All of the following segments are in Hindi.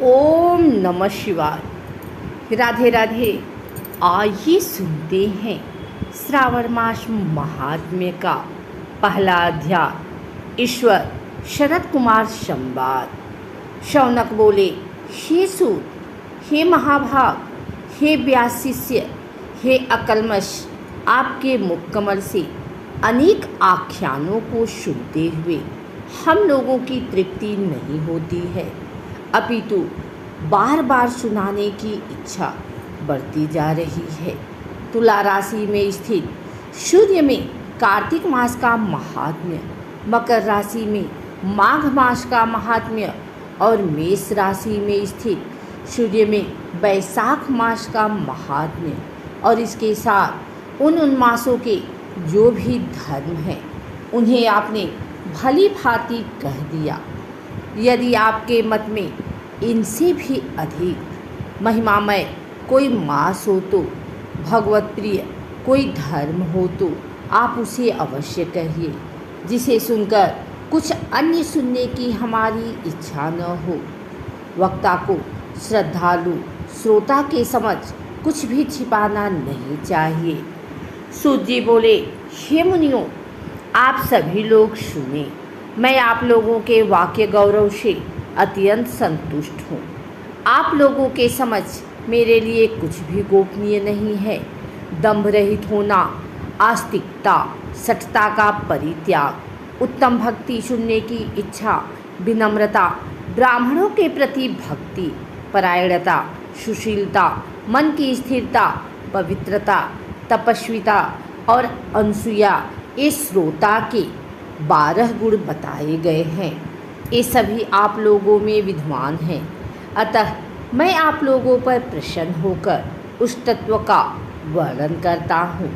ओम नमः शिवाय। राधे राधे। आइए सुनते हैं श्रावण मास महात्म्य का पहला अध्याय। ईश्वर शरद कुमार संवाद। शौनक बोले, हे सूत, हे महाभाग, हे व्यास शिष्य, हे अकल्मष, आपके मुख कमल से अनेक आख्यानों को सुनते हुए हम लोगों की तृप्ति नहीं होती है, अपितु बार बार सुनाने की इच्छा बढ़ती जा रही है। तुला राशि में स्थित सूर्य में कार्तिक मास का महात्म्य, मकर राशि में माघ मास का महात्म्य और मेष राशि में स्थित सूर्य में वैशाख मास का महात्म्य और इसके साथ उन मासों के जो भी धर्म हैं उन्हें आपने भली भांति कह दिया। यदि आपके मत में इनसे भी अधिक महिमामय कोई मास हो तो, भगवत प्रिय कोई धर्म हो तो आप उसे अवश्य कहिए, जिसे सुनकर कुछ अन्य सुनने की हमारी इच्छा न हो। वक्ता को श्रद्धालु श्रोता के समझ कुछ भी छिपाना नहीं चाहिए। सूत जी बोले, हे मुनियों, आप सभी लोग सुने। मैं आप लोगों के वाक्य गौरव से अत्यंत संतुष्ट हूँ। आप लोगों के समझ मेरे लिए कुछ भी गोपनीय नहीं है। दंभ रहित होना, आस्तिकता, सठता का परित्याग, उत्तम भक्ति सुनने की इच्छा, विनम्रता, ब्राह्मणों के प्रति भक्ति, परायणता, सुशीलता, मन की स्थिरता, पवित्रता, तपस्विता और अनसूया, इस श्रोता के 12 गुण बताए गए हैं। ये सभी आप लोगों में विद्वान हैं, अतः मैं आप लोगों पर प्रसन्न होकर उस तत्व का वर्णन करता हूँ।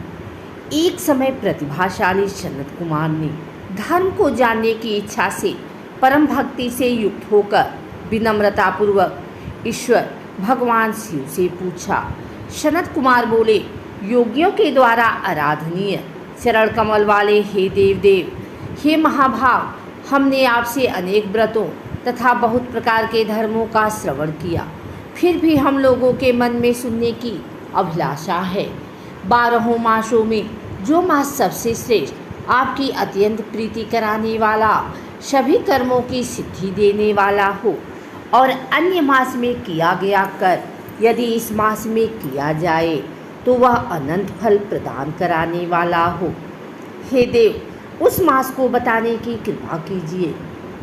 एक समय प्रतिभाशाली सनत कुमार ने धर्म को जानने की इच्छा से परम भक्ति से युक्त होकर विनम्रतापूर्वक ईश्वर भगवान शिव से पूछा। सनत कुमार बोले, योगियों के द्वारा आराधनीय चरण कमल वाले हे देवदेव, हे महाभाग, हमने आपसे अनेक व्रतों तथा बहुत प्रकार के धर्मों का श्रवण किया, फिर भी हम लोगों के मन में सुनने की अभिलाषा है। 12 मासों में जो मास सबसे श्रेष्ठ, आपकी अत्यंत प्रीति कराने वाला, सभी कर्मों की सिद्धि देने वाला हो और अन्य मास में किया गया कर यदि इस मास में किया जाए तो वह अनंत फल प्रदान कराने वाला हो। हे देव, उस मास को बताने की कृपा कीजिए।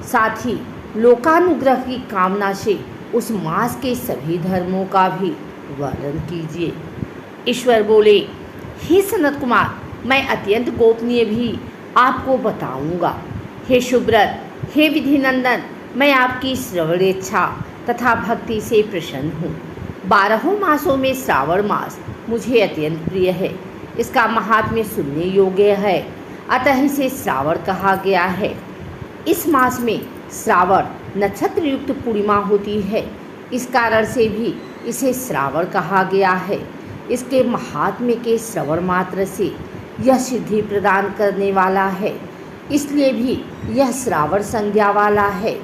साथ ही लोकानुग्रह की कामना से उस मास के सभी धर्मों का भी वर्णन कीजिए। ईश्वर बोले, हे सनत कुमार, मैं अत्यंत गोपनीय भी आपको बताऊंगा। हे शुभ्रत, हे विधिनंदन, मैं आपकी श्रवणेच्छा तथा भक्ति से प्रसन्न हूँ। 12 मासों में श्रावण मास मुझे अत्यंत प्रिय है। इसका महात्म्य सुनने योग्य है, अतः इसे श्रावण कहा गया है। इस मास में श्रावण नक्षत्र युक्त पूर्णिमा होती है, इस कारण से भी इसे श्रावण कहा गया है। इसके महात्म्य के श्रवण मात्र से यह सिद्धि प्रदान करने वाला है, इसलिए भी यह श्रावण संज्ञा वाला है।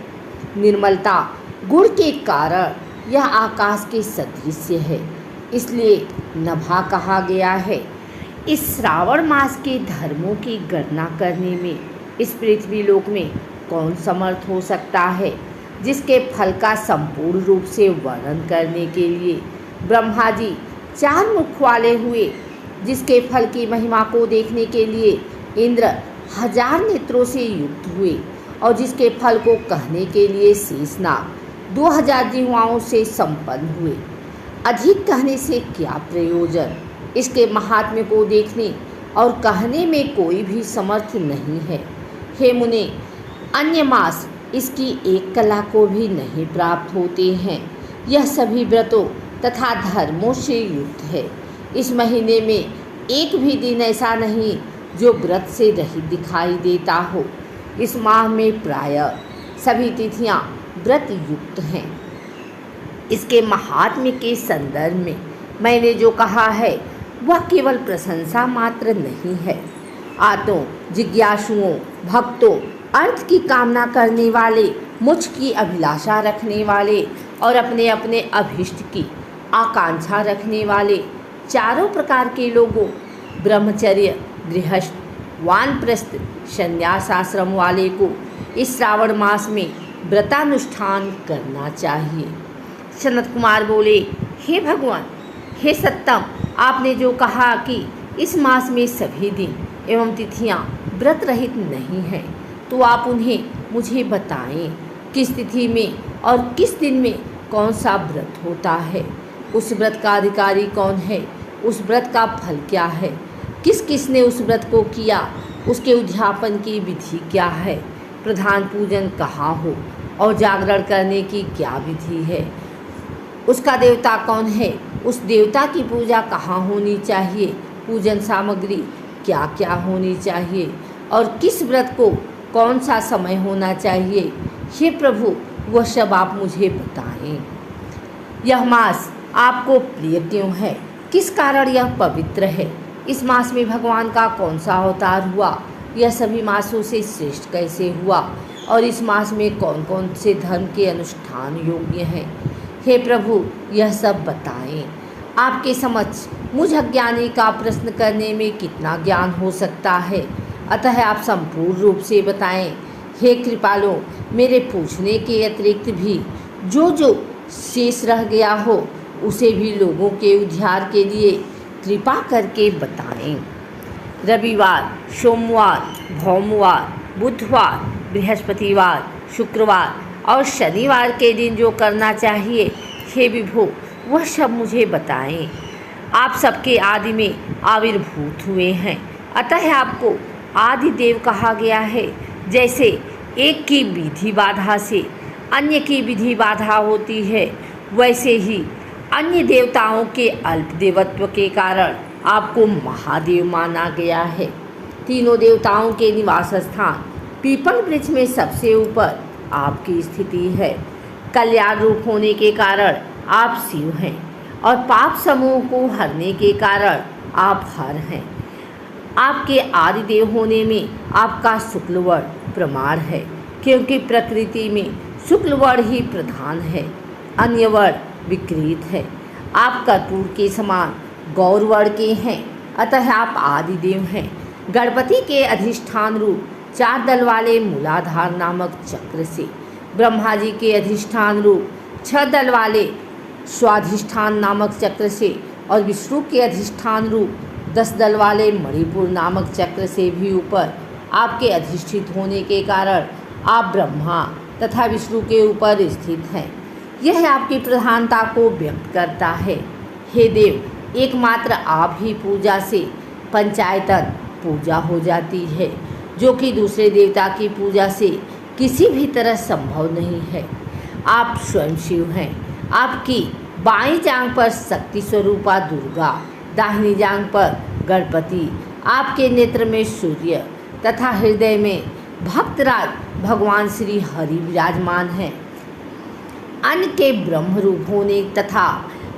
निर्मलता गुण के कारण यह आकाश के सदृश्य है, इसलिए नभा कहा गया है। इस श्रावण मास के धर्मों की गणना करने में इस पृथ्वी लोक में कौन समर्थ हो सकता है, जिसके फल का संपूर्ण रूप से वर्णन करने के लिए ब्रह्मा जी 4 मुख वाले हुए, जिसके फल की महिमा को देखने के लिए इंद्र 1000 नेत्रों से युक्त हुए और जिसके फल को कहने के लिए शेषनाग 2000 जिह्वाओं से संपन्न हुए। अधिक कहने से क्या प्रयोजन, इसके महात्म्य को देखने और कहने में कोई भी समर्थ नहीं है। हे मुने, अन्य मास इसकी एक कला को भी नहीं प्राप्त होते हैं। यह सभी व्रतों तथा धर्मों से युक्त है। इस महीने में एक भी दिन ऐसा नहीं जो व्रत से रहित दिखाई देता हो। इस माह में प्रायः सभी तिथियां व्रत युक्त हैं। इसके महात्म्य के संदर्भ में मैंने जो कहा है वह केवल प्रशंसा मात्र नहीं है। आतों, जिज्ञासुओं, भक्तों, अर्थ की कामना करने वाले, मोक्ष की अभिलाषा रखने वाले और अपने अपने अभीष्ट की आकांक्षा रखने वाले चारों प्रकार के लोगों, ब्रह्मचर्य, गृहस्थ, वानप्रस्थ, संन्यास आश्रम वाले को इस श्रावण मास में व्रतानुष्ठान करना चाहिए। सनत कुमार बोले, हे भगवान, हे सत्तम, आपने जो कहा कि इस मास में सभी दिन एवं तिथियां व्रत रहित नहीं हैं, तो आप उन्हें मुझे बताएं। किस तिथि में और किस दिन में कौन सा व्रत होता है, उस व्रत का अधिकारी कौन है, उस व्रत का फल क्या है, किस किसने उस व्रत को किया, उसके उद्यापन की विधि क्या है, प्रधान पूजन कहाँ हो और जागरण करने की क्या विधि है, उसका देवता कौन है, उस देवता की पूजा कहाँ होनी चाहिए, पूजन सामग्री क्या क्या होनी चाहिए और किस व्रत को कौन सा समय होना चाहिए। हे प्रभु, वह सब आप मुझे बताएं। यह मास आपको प्रिय क्यों है, किस कारण यह पवित्र है, इस मास में भगवान का कौन सा अवतार हुआ, यह सभी मासों से श्रेष्ठ कैसे हुआ और इस मास में कौन कौन से धर्म के अनुष्ठान योग्य हैं। हे प्रभु, यह सब बताएं। आपके समक्ष मुझ अज्ञानी का प्रश्न करने में कितना ज्ञान हो सकता है, अतः आप संपूर्ण रूप से बताएं। हे कृपालो, मेरे पूछने के अतिरिक्त भी जो जो शेष रह गया हो उसे भी लोगों के उद्धार के लिए कृपा करके बताएं। रविवार, सोमवार, भौमवार, बुधवार, बृहस्पतिवार, शुक्रवार और शनिवार के दिन जो करना चाहिए, हे विभो, वह सब मुझे बताएं। आप सबके आदि में आविर्भूत हुए हैं, अतः आपको आदि देव कहा गया है। जैसे एक की विधि बाधा से अन्य की विधि बाधा होती है, वैसे ही अन्य देवताओं के अल्प देवत्व के कारण आपको महादेव माना गया है। तीनों देवताओं के निवास स्थान पीपल वृक्ष में सबसे ऊपर आपकी स्थिति है। कल्याण रूप होने के कारण आप शिव हैं और पाप समूह को हरने के कारण आप हर हैं। आपके आदि देव होने में आपका शुक्ल वर्ण प्रमाण है, क्योंकि प्रकृति में शुक्ल वर्ण ही प्रधान है, अन्य वर्ण विकृत है। आप कर्पूर के समान गौर वर्ण के हैं, अतः आप आदि देव हैं। गणपति के अधिष्ठान रूप 4 दल वाले मूलाधार नामक चक्र से, ब्रह्मा जी के अधिष्ठान रूप 6 दल वाले स्वाधिष्ठान नामक चक्र से और विष्णु के अधिष्ठान रूप 10 दल वाले मणिपुर नामक चक्र से भी ऊपर आपके अधिष्ठित होने के कारण आप ब्रह्मा तथा विष्णु के ऊपर स्थित हैं। यह आपकी प्रधानता को व्यक्त करता है। हे देव, एकमात्र आप ही पूजा से पंचायतन पूजा हो जाती है, जो कि दूसरे देवता की पूजा से किसी भी तरह संभव नहीं है। आप स्वयं शिव हैं। आपकी बाईं जांघ पर शक्ति स्वरूपा दुर्गा, दाहिनी जांघ पर गणपति, आपके नेत्र में सूर्य तथा हृदय में भक्तराज भगवान श्री हरि विराजमान हैं। अन्न के ब्रह्म रूप होने तथा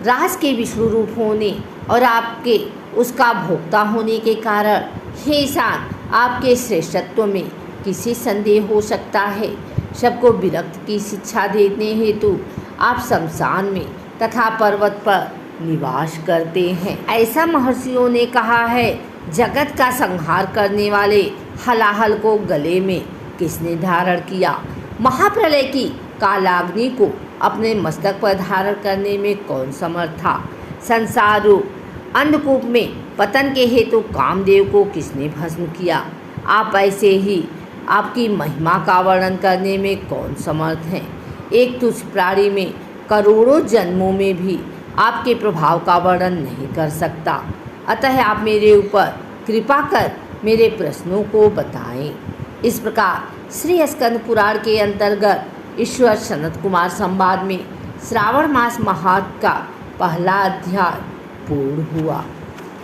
राज के विष्णु रूप होने और आपके उसका भोक्ता होने के कारण हे ईशान, आपके श्रेष्ठत्व में किसी संदेह हो सकता है। सबको विरक्त की शिक्षा देने हेतु आप शमशान में तथा पर्वत पर निवास करते हैं। ऐसा महर्षियों ने कहा है। जगत का संहार करने वाले हलाहल को गले में किसने धारण किया? महाप्रलय की कालाग्नि को अपने मस्तक पर धारण करने में कौन समर्थ था? संसार रूप अंधकूप में पतन के हेतु कामदेव को किसने भस्म किया? आप ऐसे ही आपकी महिमा का वर्णन करने में कौन समर्थ हैं? एक तुच्छ प्राणी में करोड़ों जन्मों में भी आपके प्रभाव का वर्णन नहीं कर सकता। अतः आप मेरे ऊपर कृपा कर मेरे प्रश्नों को बताएं। इस प्रकार श्री स्कंद पुराण के अंतर्गत ईश्वर सनत कुमार संवाद में श्रावण मास महात्म का पहला अध्याय पूर्ण हुआ।